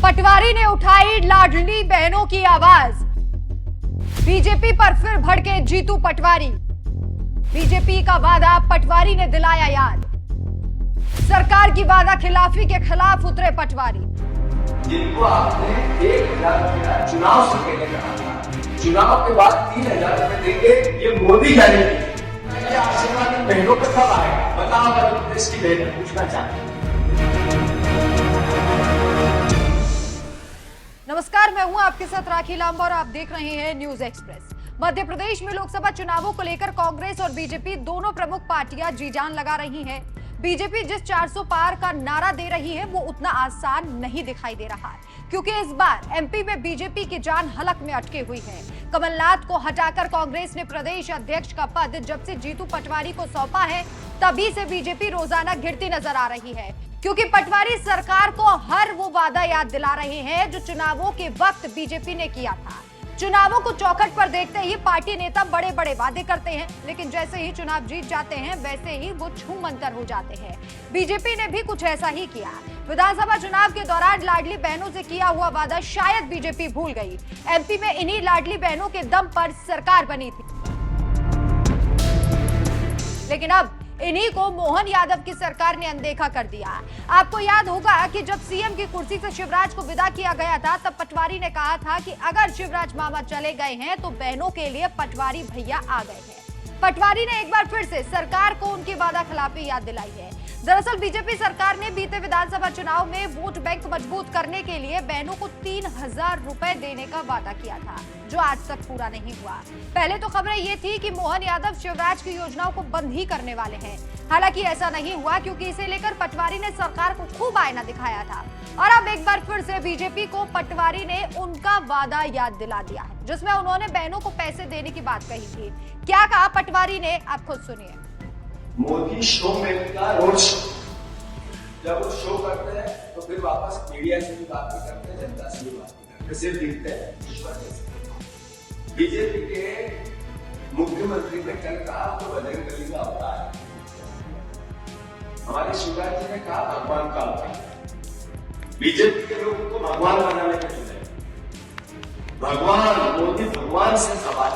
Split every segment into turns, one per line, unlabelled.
पटवारी ने उठाई लाडली बहनों की आवाज। बीजेपी पर फिर भड़के जीतू पटवारी। बीजेपी का वादा पटवारी ने दिलाया याद। सरकार की वादा खिलाफी के खिलाफ उतरे पटवारी।
जिनको आपने 1,000 रुपया चुनाव से पहले कहा था, चुनाव के बाद 3,000 रुपए देंगे, ये मोदी गारंटी। ये आशीर्वाद इन बहनों पर कब आएगा? बताओ अगर प्रदेश की बहनें पूछना चाहते हैं।
नमस्कार, मैं हूं आपके साथ राखी लांबा और आप देख रहे हैं न्यूज एक्सप्रेस। मध्य प्रदेश में लोकसभा चुनावों को लेकर कांग्रेस और बीजेपी दोनों प्रमुख पार्टियां जी जान लगा रही हैं। बीजेपी जिस 400 पार का नारा दे रही है वो उतना आसान नहीं दिखाई दे रहा है, क्योंकि इस बार एमपी में बीजेपी की जान हलक में अटकी हुई है। कमलनाथ को हटाकर कांग्रेस ने प्रदेश अध्यक्ष का पद जब से जीतू पटवारी को सौंपा है, तभी से बीजेपी रोजाना गिरती नजर आ रही है, क्योंकि पटवारी सरकार को हर वो वादा याद दिला रहे हैं जो चुनावों के वक्त बीजेपी ने किया था। चुनावों को चौखट पर देखते ही पार्टी नेता बड़े बड़े वादे करते हैं, लेकिन जैसे ही चुनाव जीत जाते हैं वैसे ही वो छूमंतर हो जाते हैं। बीजेपी ने भी कुछ ऐसा ही किया। विधानसभा चुनाव के दौरान लाडली बहनों से किया हुआ वादा शायद बीजेपी भूल गई। एमपी में इन्हीं लाडली बहनों के दम पर सरकार बनी थी, लेकिन अब इन्हीं को मोहन यादव की सरकार ने अनदेखा कर दिया। आपको याद होगा कि जब सीएम की कुर्सी से शिवराज को विदा किया गया था, तब पटवारी ने कहा था कि अगर शिवराज मामा चले गए हैं तो बहनों के लिए पटवारी भैया आ गए हैं। पटवारी ने एक बार फिर से सरकार को उनकी वादा खिलाफी याद दिलाई है। दरअसल बीजेपी सरकार ने बीते विधानसभा चुनाव में वोट बैंक मजबूत करने के लिए बहनों को 3,000 रुपए देने का वादा किया था, जो आज तक पूरा नहीं हुआ। पहले तो खबरें ये थी कि मोहन यादव शिवराज की योजनाओं को बंद ही करने वाले हैं। हालांकि ऐसा नहीं हुआ, क्योंकि इसे लेकर पटवारी ने सरकार को खूब आईना दिखाया था। और अब एक बार फिर से बीजेपी को पटवारी ने उनका वादा याद दिला दिया है, जिसमें उन्होंने बहनों को पैसे देने की बात कही थी। क्या कहा पटवारी ने, आप खुद सुनिए।
मोदी शो में का रोड शो, जब वो शो करते हैं तो फिर वापस मीडिया से भी बात नहीं करते, जनता से भी बात नहीं करते, सिर्फ दिखते हैं। बीजेपी के मुख्यमंत्री ने कल कहा तो बजरंग बली का अवतार है। हमारे शिवराज जी ने कहा भगवान का अवतार। बीजेपी के लोगों को भगवान बनाने के लिए भगवान मोदी भगवान से सवाल,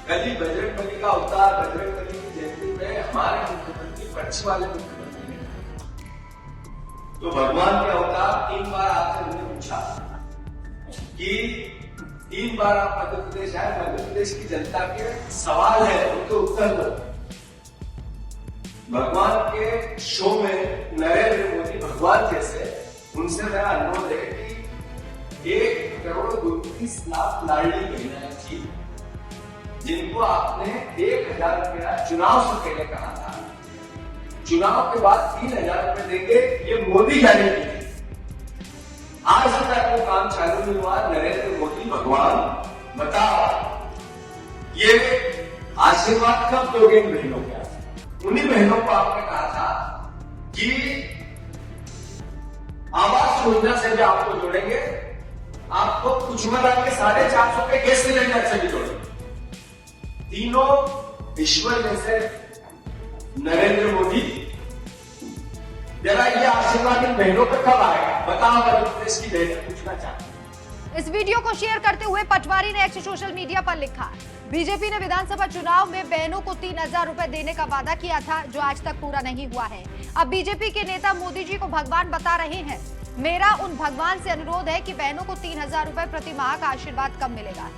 कल ही बजरंग बली का अवतार, बजरंग बली की जयंती में हमारे मुख्यमंत्री पक्ष वाले मुख्यमंत्री ने तो भगवान के अवतार 3 बार आपसे हमने पूछा कि 3 बार आप मध्य प्रदेश आए, मध्य प्रदेश की जनता के सवाल है, उनके उत्तर दो। भगवान के शो में नरेंद्र मोदी भगवान जैसे, उनसे मेरा अनुरोध है कि 1,32,00,000 लाडली बहनें थी, जिनको आपने 1,000 रुपया चुनाव से पहले कहा था, चुनाव के बाद 3,000 रुपए देंगे, ये मोदी गारंटी है। आज तक वो काम चालू नहीं हुआ। नरेंद्र मोदी भगवान, बताओ ये आशीर्वाद कब दोगे इन बहनों को? उन्हीं बहनों को आपने कहा था कि आवास योजना से भी आपको जोड़ेंगे, आपको कुछ मना के 450 के गैस सिलेंडर से भी जोड़ेंगे। तीनों ईश्वर जैसे नरेंद्र मोदी, जरा ये आशीर्वाद इन बहनों पर कब आएगा? बताओ अगर प्रदेश की बहनें पूछना चाहते हैं।
इस वीडियो को शेयर करते हुए पटवारी ने एक्स सोशल मीडिया पर लिखा, बीजेपी ने विधानसभा चुनाव में बहनों को 3,000 रुपए देने का वादा किया था, जो आज तक पूरा नहीं हुआ है। अब बीजेपी के नेता मोदी जी को भगवान बता रहे हैं। मेरा उन भगवान से अनुरोध है कि बहनों को 3,000 रुपए प्रति माह का आशीर्वाद कब मिलेगा?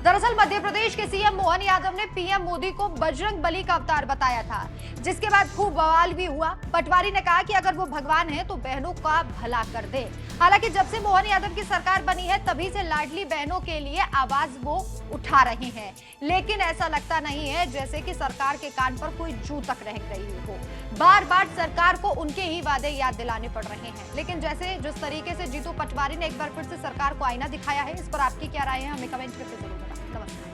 दरअसल मध्य प्रदेश के सीएम मोहन यादव ने पीएम मोदी को बजरंग बली का अवतार बताया था, जिसके बाद खूब बवाल भी हुआ। पटवारी ने कहा कि अगर वो भगवान है तो बहनों का भला कर दे। हालांकि जब से मोहन यादव की सरकार बनी है, तभी से लाडली बहनों के लिए आवाज वो उठा रहे हैं, लेकिन ऐसा लगता नहीं है जैसे कि सरकार के कान पर कोई जू तक रह रही हो। बार बार सरकार को उनके ही वादे याद दिलाने पड़ रहे हैं। लेकिन जिस तरीके से जीतू पटवारी ने एक बार फिर से सरकार को आईना दिखाया है, इस पर आपकी क्या राय है? हमें कमेंट करके जरूर बताएं। नमस्कार।